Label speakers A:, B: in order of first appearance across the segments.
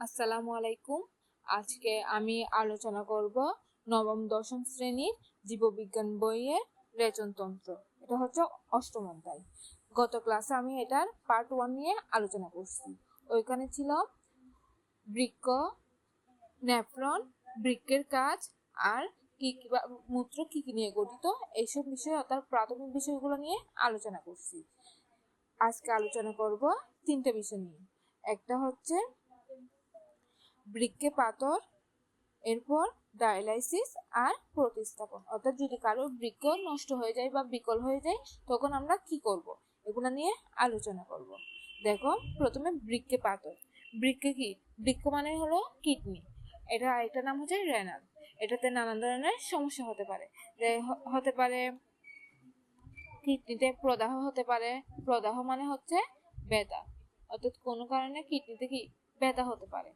A: আসসালামু আলাইকুম। আজকে আমি আলোচনা করব নবম দশম শ্রেণীর জীববিজ্ঞান বইয়ের রেচনতন্ত্র। এটা হচ্ছে অষ্টম অধ্যায়। গত ক্লাসে আমি এটার পার্ট 1 নিয়ে আলোচনা করছি। ওইখানে ছিল বৃক্ক, নেফ্রন, বৃক্কের কাজ আর কি মূত্র কি নিয়ে গঠিত, এইসব বিষয় অর্থাৎ প্রাথমিক বিষয়গুলো নিয়ে আলোচনা করছি। আজকে আলোচনা করব তিনটা বিষয় নিয়ে। একটা হচ্ছে বৃক্কে পাথর, এরপর ডায়ালাইসিস আর প্রতিস্থাপন। অর্থাৎ যদি কারো বৃক্ক নষ্ট হয়ে যায় বা বিকল হয়ে যায় তখন আমরা কি করব, এগুলো নিয়ে আলোচনা করব। দেখো, প্রথমে বৃক্কে পাথর। বৃক্কে কি? বৃক্ক মানে হলো কিডনি। এটা আরেকটা নাম হচ্ছে রেনাল। এটাতে নানান ধরনের সমস্যা হতে পারে। হতে পারে কিডনিতে প্রদাহ হতে পারে। প্রদাহ মানে হচ্ছে ব্যথা, অর্থাৎ কোনো কারণে কিডনিতে কি ব্যথা হতে পারে।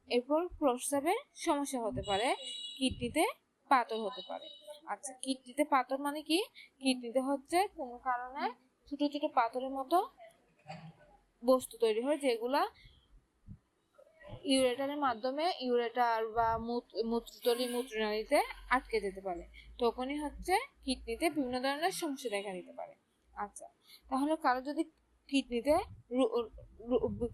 A: এরপর প্রস্রাবের সমস্যা হতে পারে, কিডনিতে পাথর হতে পারে। আচ্ছা, কিডনিতে পাথর মানে কি? কিডনিতে হচ্ছে কোনো কারণে ছোট ছোট পাথরের মতো বস্তু তৈরি হয়, যেগুলা ইউরেটারের মাধ্যমে ইউরেটার বা মূত্রথলি মূত্রনালীতে আটকে যেতে পারে। তখনই হচ্ছে কিডনিতে বিভিন্ন ধরনের সমস্যা দেখা দিতে পারে। আচ্ছা, তাহলে কারো যদি কিডনিতে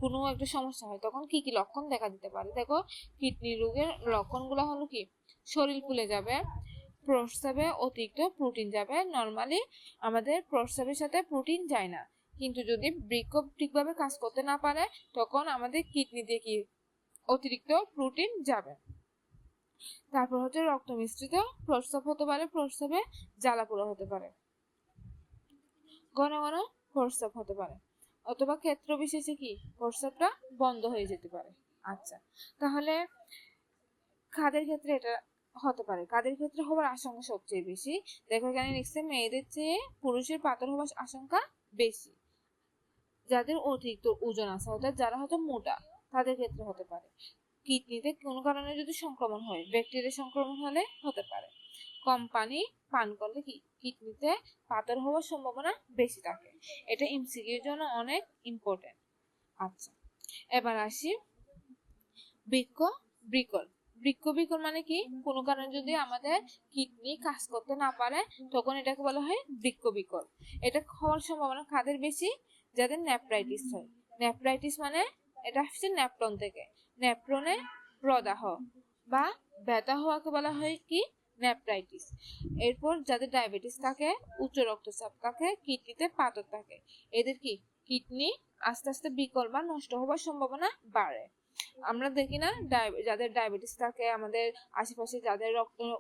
A: কোনো একটা সমস্যা হয় তখন কি কি লক্ষণ দেখা দিতে পারে? দেখো, কিডনি রোগের লক্ষণগুলো হলো কি? শরীর ফুলে যাবে, প্রস্রাবে অতিরিক্ত প্রোটিন যাবে। নর্মালি আমাদের প্রস্রাবের সাথে প্রোটিন যায় না, কিন্তু যদি বৃক্ক ঠিকভাবে কাজ করতে না পারে তখন আমাদের কিডনিতে কি অতিরিক্ত প্রোটিন যাবে। তারপর হচ্ছে রক্ত মিশ্রিত প্রস্রাব হতে পারে, প্রস্রাবে জ্বালাপোড়া হতে পারে, ঘন ঘন প্রস্রাব হতে পারে, অথবা ক্ষেত্র বিশেষে কি প্রস্রাবটা বন্ধ হয়ে যেতে পারে। আচ্ছা, তাহলে কাদের ক্ষেত্রে এটা হতে পারে? কাদের ক্ষেত্রে হওয়ার আশঙ্কা সবচেয়ে বেশি? দেখো, এখানে লিখছে মেয়েদের চেয়ে পুরুষের পাথর হওয়ার আশঙ্কা বেশি। যাদের অতিরিক্ত ওজন আছে, অর্থাৎ যারা হয়তো মোটা, তাদের ক্ষেত্রে হতে পারে। কিডনিতে কোনো কারণে যদি সংক্রমণ হয়, ব্যাকটেরিয়া সংক্রমণ হলে হতে পারে। কম পানি পান করলে কি কিডনিতে পাথর হওয়ার সম্ভাবনা বেশি থাকে। এটা এমসিকিউর জন্য অনেক ইম্পর্টেন্ট। আচ্ছা, এবার আসি বৃক্ক বিকল। বৃক্ক বিকল মানে কি? কোনো কারণে যদি আমাদের কিডনি কাজ করতে না পারে তখন এটাকে বলা হয় বৃক্ক বিকল। এটা হওয়ার সম্ভাবনা কাদের বেশি? যাদের নেফ্রাইটিস হয়। নেফ্রাইটিস মানে এটা আসছে নেফ্রন থেকে। নেফ্রনে প্রদাহ বা ব্যথা হওয়াকে বলা হয় কি? নেফ্রাইটিস। এরপর যাদের ডায়াবেটিস থাকে, উচ্চ রক্তচাপ থাকে, কিডনিতে পাথর থাকে, এদের কি কিডনি আস্তে আস্তে বিকল বা নষ্ট হওয়ার সম্ভাবনা বাড়ে। আমরা দেখি না, যাদের ডায়াবেটিস থাকে, আমাদের আশেপাশে যাদের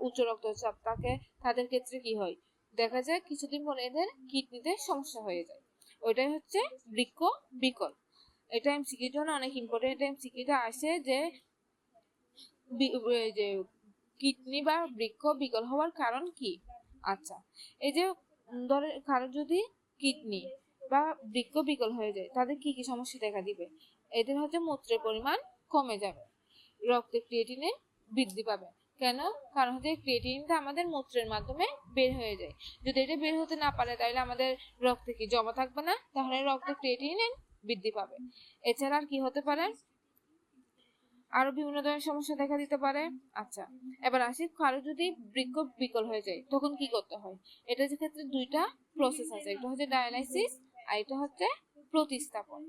A: উচ্চ রক্তচাপ থাকে, তাদের ক্ষেত্রে কি হয়? দেখা যায় কিছুদিন পরে এদের কিডনিতে সমস্যা হয়ে যায়। ওইটাই হচ্ছে বৃক্ক বিকল। এটা এমসিকিউর জন্য অনেক ইম্পর্টেন্ট। এমসিকিউটা আসে যে কিডনি বা বৃক্ক বিকল হওয়ার কারণ কি। আচ্ছা, এই যে ধরে কারো যদি কিডনি বা বৃক্ক বিকল হয়ে যায় তাদের কি কি সমস্যা দেখা দিবে? এদের হচ্ছে মূত্রের পরিমাণ কমে যাবে, রক্তে ক্রিয়েটিনের বৃদ্ধি পাবে। কেন? কারণ হচ্ছে ক্রিয়েটিনটা আমাদের মূত্রের মাধ্যমে বের হয়ে যায়। যদি এটা বের হতে না পারে তাহলে আমাদের রক্তে কি জমা থাকবে না, তাহলে রক্তে ক্রিয়েটিনের বৃদ্ধি পাবে। এছাড়া আর কি হতে পারে? আরো বিভিন্ন ধরনের সমস্যা দেখা দিতে পারে। আচ্ছা, এবার আসি কারো যদি বৃক্ক বিকল হয়ে যায় তখন কি করতে হয়। এটার ক্ষেত্রে দুইটা প্রসেস আছে, একটা হচ্ছে ডায়ালাইসিস আর এটা হচ্ছে প্রতিস্থাপন।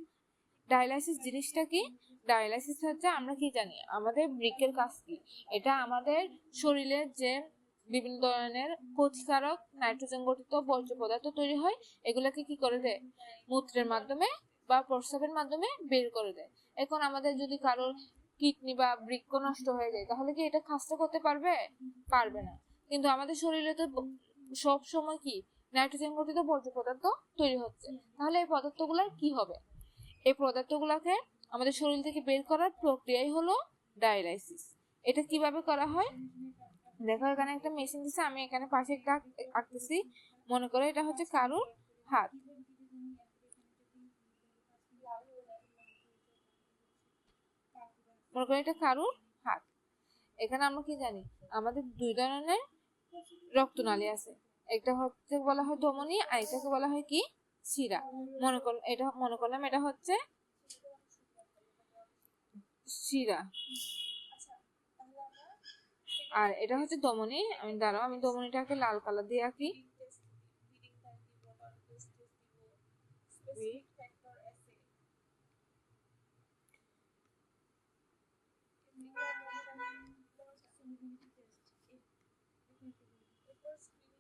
A: ডায়ালাইসিস জিনিসটা কি? ডায়ালাইসিস হচ্ছে, আমরা কি জানি আমাদের বৃক্কের কাজ কি? এটা আমাদের শরীরের যে বিভিন্ন ধরনের ক্ষতিকারক নাইট্রোজেন গঠিত বর্জ্য পদার্থ তৈরি হয়, এগুলাকে কি করে দেয়? মূত্রের মাধ্যমে বা প্রস্রাবের মাধ্যমে বের করে দেয়। এখন আমাদের যদি কারোর কিডনি বা বৃক্ক নষ্ট হয়ে যায় তাহলে কি এটা কাজটা করতে পারবে? পারবে না। কিন্তু আমাদের শরীরে তো সব সময় কি নাইট্রোজেন গঠিত বর্জ্য পদার্থ তৈরি হচ্ছে। তাহলে এই পদার্থগুলোর কি হবে? এই পদার্থগুলোকে আমাদের শরীর থেকে বের করার প্রক্রিয়াই হলো ডায়ালাইসিস। এটা কিভাবে করা হয়? দেখো, এখানে একটা মেশিন দিচ্ছে, আমি এখানে পাশে একটা আঁকতেছি। মনে করো এটা হচ্ছে কারুর হাত। মনে করো এটা কারুর হাত। এখানে আমরা কি জানি? আমাদের দুই ধরনের রক্তনালী আছে। একটা হচ্ছে বলা হয় ধমনী, আর এটাকে বলা হয় কি? শিরা। মনে করলাম এটা হচ্ছে শিরা, আর এটা হচ্ছে ধমনী। আমি ধমনীটাকে লাল কালার দিয়ে আঁকি।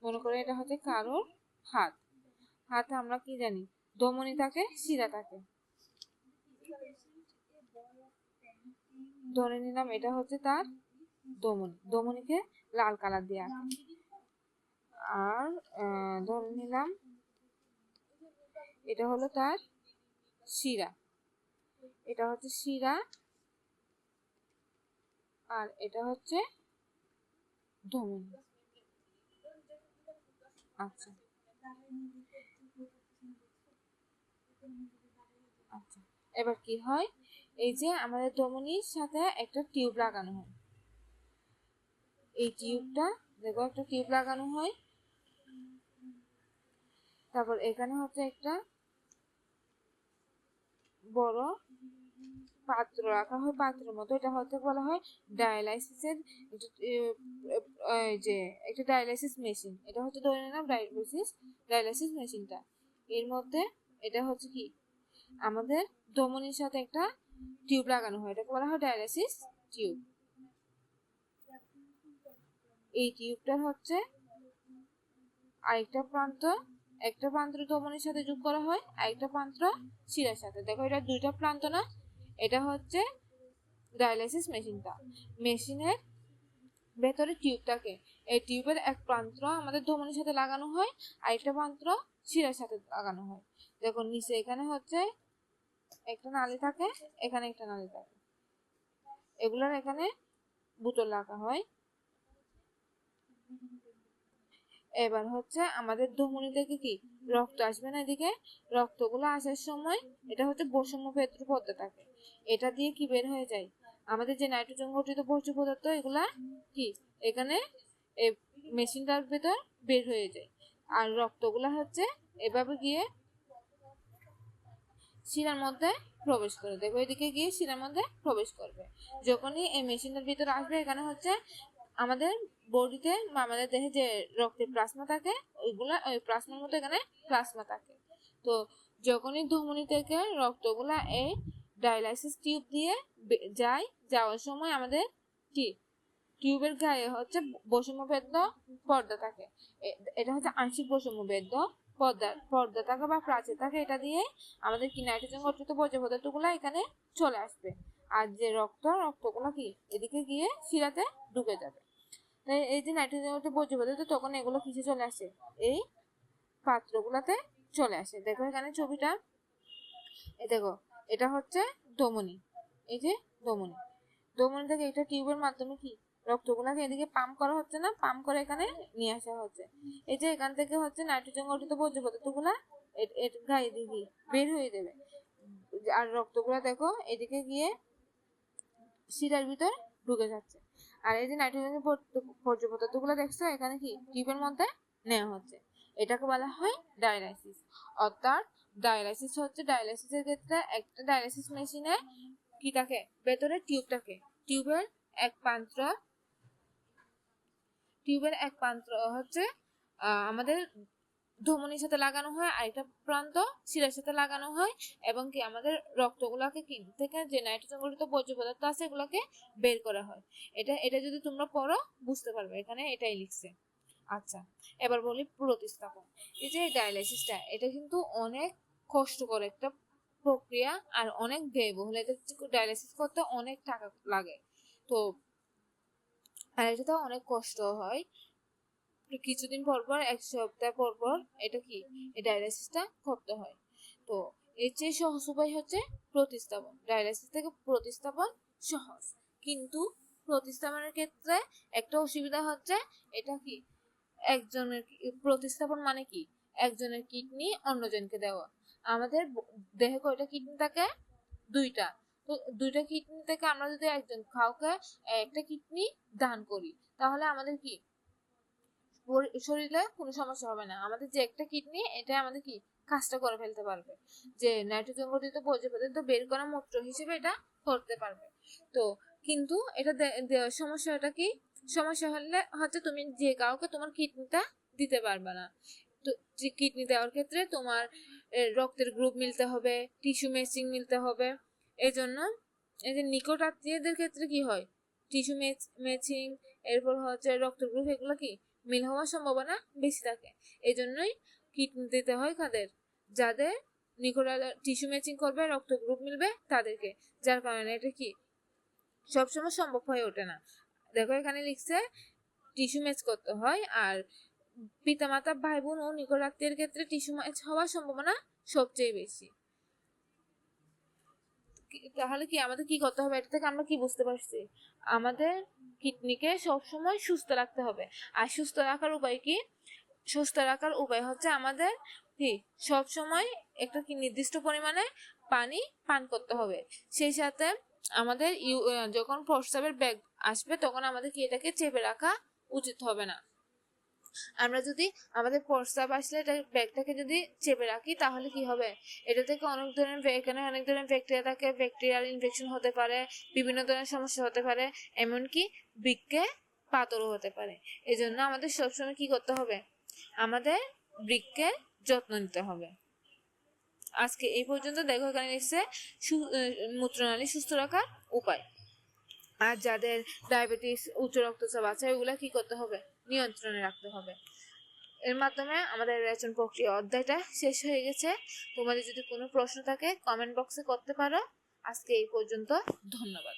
A: মনে করে এটা হচ্ছে কারোর হাত। হাতে আমরা কি জানি, ধমনী থাকে, শিরা থাকে। ধরে নিলাম এটা হচ্ছে তার ধমনী, ধমনীকে লাল কালার দিয়ে আঁকি। আর ধরে নিলাম এটা হলো তার শিরা, এটা হচ্ছে শিরা, আর এটা হচ্ছে ধমনী। আচ্ছা আচ্ছা, এবার কি হয়, এই যে আমাদের ধমনীর সাথে একটা টিউব লাগানো হয়। এই টিউবটা দেখো, একটা টিউব লাগানো হয়। তারপর এখানে হচ্ছে একটা বড় পাত্র রাখা হয়, পাত্রের মতো। এটা হচ্ছে বলা হয় ডায়ালাইসিসের যে একটা ডায়ালাইসিস মেশিন। এটা হচ্ছে ধরে নিলাম ডায়ালাইসিস মেশিনটা। এর মধ্যে এটা হচ্ছে কি, আমাদের ধমনীর সাথে একটা টিউব লাগানো হয়, এটাকে বলা হয় ডায়ালাইসিস টিউব। এই টিউবটার হচ্ছে আরেকটা প্রান্ত, একটা প্রান্ত ধমনীর সাথে যোগ করা হয়, আরেকটা প্রান্ত শিরার সাথে। দেখো এটা দুইটা প্রান্ত না, এটা হচ্ছে ডায়ালাইসিস মেশিনটা। মেশিনের ভেতরে টিউব থাকে, এই টিউবের এক প্রান্ত আমাদের ধমনীর সাথে লাগানো হয়, আরেকটা প্রান্ত শিরার সাথে লাগানো হয়। দেখো নিচে এখানে হচ্ছে একটা নালী থাকে, এখানে একটা নালী থাকে, এগুলোর এখানে বোতল রাখা হয়। এবার হচ্ছে আমাদের ধমনী থেকে কি রক্ত আসবে না, এদিকে রক্তগুলো আসার সময় এটা হচ্ছে বৈষম্য পেত্র পর্দা থাকে, এটা দিয়ে কি বের হয়ে যায়, আমাদের যে নাইট্রোজেন গঠিত বর্জ্য পদার্থ এগুলা কি এখানে মেশিনটার ভেতর বের হয়ে যায়। আর রক্তগুলা হচ্ছে এভাবে গিয়ে শিরার মধ্যে প্রবেশ করে। দেখো এদিকে গিয়ে শিরার মধ্যে প্রবেশ করবে। যখনই এই মেশিনের ভিতরে আসবে, এখানে হচ্ছে আমাদের বডিতে বা আমাদের দেহে যে রক্তের প্লাজমা থাকে, ওইগুলা ওই প্লাজমার মধ্যে এখানে প্লাজমা থাকে। তো যখনই ধমনী থেকে রক্তগুলা এই ডায়ালাইসিস টিউব দিয়ে যাওয়ার সময় আমাদের কি টিউবের গায়ে হচ্ছে বৈষম্যভেদ্য পর্দা থাকে। এটা হচ্ছে আংশিক বৈষম্যভেদ্য পর্দা থাকে বা প্রাচীর থাকে, এটা দিয়ে আমাদের কি নাইট্রোজেন গঠিত বর্জ্য পদার্থগুলো এখানে চলে আসবে। আর যে রক্তগুলো কি এদিকে গিয়ে শিরাতে ঢুকে যাবে। তাই এই যে নাইট্রোজেন গঠিত বর্জ্য পদার্থ, তখন এগুলো কিসে চলে আসে, এই পাত্রগুলোতে চলে আসে। দেখো এখানে ছবিটা, এই দেখো এটা হচ্ছে ধমনী, এই যে ধমনী, ধমনী থেকে এটা টিউবের মাধ্যমে কি রক্তগুলাকে এদিকে পাম্প করা হচ্ছে না, পাম্প করে এখানে নিয়ে আসা হচ্ছে। এই যে এখান থেকে হচ্ছে নাইট্রোজেন গঠিত বর্জ্য পদার্থগুলা এর গায়ে দিকে বের হয়ে যাবে। আর রক্তগুলা দেখো এদিকে গিয়ে শিরার ভিতর ঢুকে যাচ্ছে। আর এই যে নাইট্রোজেন বর্জ্য পদার্থগুলো দেখছো এখানে কি টিউবের মধ্যে নেওয়া হচ্ছে, এটাকে বলা হয় ডায়ালাইসিস। অর্থাৎ ডায়ালাইসিসের ক্ষেত্রে একটা ডায়ালাইসিস মেশিনে কি থাকে, ভেতরে টিউব থাকে, টিউবের এক প্রান্ত হচ্ছে আমাদের ধমনীর সাথে লাগানো হয়, আরেকটা প্রান্ত শিরার সাথে লাগানো হয়, এবং কি আমাদের রক্তগুলোকে থেকে যে নাইট্রোজেন গঠিত বর্জ্য পদার্থ আছে এগুলোকে বের করা হয়। এটা যদি তোমরা পড়ো বুঝতে পারবে, এখানে এটাই লিখছে। আচ্ছা, এবার বলি প্রতিস্থাপন। এই যে ডায়ালাইসিসটা, এটা কিন্তু অনেক কষ্টকর একটা প্রক্রিয়া আর অনেক ব্যয়বহুল। এটা ডায়ালাইসিস করতে অনেক টাকা লাগে। তো আর এটাতে অনেক কষ্ট হয়। কিছুদিন পর পর, এক সপ্তাহ পর পর এটা কি এই ডায়ালাইসিসটা করতে হয়। তো এর চেয়ে সহজ উপায় হচ্ছে প্রতিস্থাপন। ডায়ালাইসিস থেকে প্রতিস্থাপন সহজ, কিন্তু প্রতিস্থাপনের ক্ষেত্রে একটা অসুবিধা হচ্ছে, এটা কি একজনের প্রতিস্থাপন মানে কি একজনের কিডনি অন্যজনকে দেওয়া। আমাদের দেহে কয়টা কিডনি থাকে, দুইটা। তো দুইটা কিডনি থেকে আমরা যদি একজন কাউকে একটা কিডনি দান করি, তাহলে আমাদের কি শরীরে কোনো সমস্যা হবে না। আমাদের যে একটা কিডনি এটা আমাদের কি কাজটা করে ফেলতে পারবে, যে নাইট্রোজেন ঘটিত বর্জ্য পদার্থ বের করা মূত্র হিসেবে এটা করতে পারবে। তো কিন্তু এটা সমস্যাটা কি, সমস্যা হলে হচ্ছে তুমি যে কাউকে তোমার কিডনিটা দিতে পারবে না। তো কিডনি দেওয়ার ক্ষেত্রে তোমার রক্তের গ্রুপ মিলতে হবে, টিস্যু ম্যাচিং মিলতে হবে। এই জন্য এই যে নিকট আত্মীয়দের ক্ষেত্রে কি হয়, টিস্যু ম্যাচিং, এরপর হচ্ছে রক্তের গ্রুপ, এগুলো কি মিল হওয়ার সম্ভাবনা বেশি থাকে। এই জন্যই কিডনি দিতে হয় কাদের, যাদের নিকট টিস্যু ম্যাচিং করবে, রক্ত গ্রুপ মিলবে তাদেরকে। যার কারণে এটা কি সবসময় সম্ভব হয়ে ওঠে না। দেখো এখানে লিখছে টিস্যু ম্যাচ করতে হয়, আর পিতামাতা, ভাই বোন ও নিকট আত্মীয়ের ক্ষেত্রে টিস্যু ম্যাচ হওয়ার সম্ভাবনা সবচেয়ে বেশি। তাহলে কি আমাদের কি করতে হবে, এটা থেকে আমরা কি বুঝতে পারছি, আমাদের কিডনিকে সবসময় সুস্থ রাখতে হবে। আর সুস্থ রাখার উপায় কি, সুস্থ রাখার উপায় হচ্ছে আমাদের কি সবসময় একটা কি নির্দিষ্ট পরিমাণে পানি পান করতে হবে। সেই সাথে আমাদের যখন প্রস্রাবের ব্যাগ আসবে তখন আমাদের কি এটাকে চেপে রাখা উচিত হবে না। আমরা যদি আমাদের প্রস্রাব আসলে ব্যাগটাকে যদি চেপে রাখি তাহলে কি হবে, এটা থেকে অনেক ধরনের এখানে অনেক ধরনের ব্যাকটেরিয়া থাকে, ব্যাকটেরিয়াল ইনফেকশন হতে পারে, বিভিন্ন ধরনের সমস্যা হতে পারে, এমনকি বৃক্কে পাথরও হতে পারে। এই জন্য আমাদের সবসময় কি করতে হবে, আমাদের বৃক্কের যত্ন নিতে হবে। আজকে এই পর্যন্ত। দেখো এখানে এসে মূত্রনালী সুস্থ রাখার উপায়। আর যাদের ডায়াবেটিস, উচ্চ রক্তচাপ আছে, ওগুলা কি করতে হবে, নিয়ন্ত্রণে রাখতে হবে। এর মাধ্যমে আমাদের রেচন প্রক্রিয়া অধ্যায়টা শেষ হয়ে গেছে। তোমাদের যদি কোনো প্রশ্ন থাকে কমেন্ট বক্সে করতে পারো। আজকে এই পর্যন্ত, ধন্যবাদ।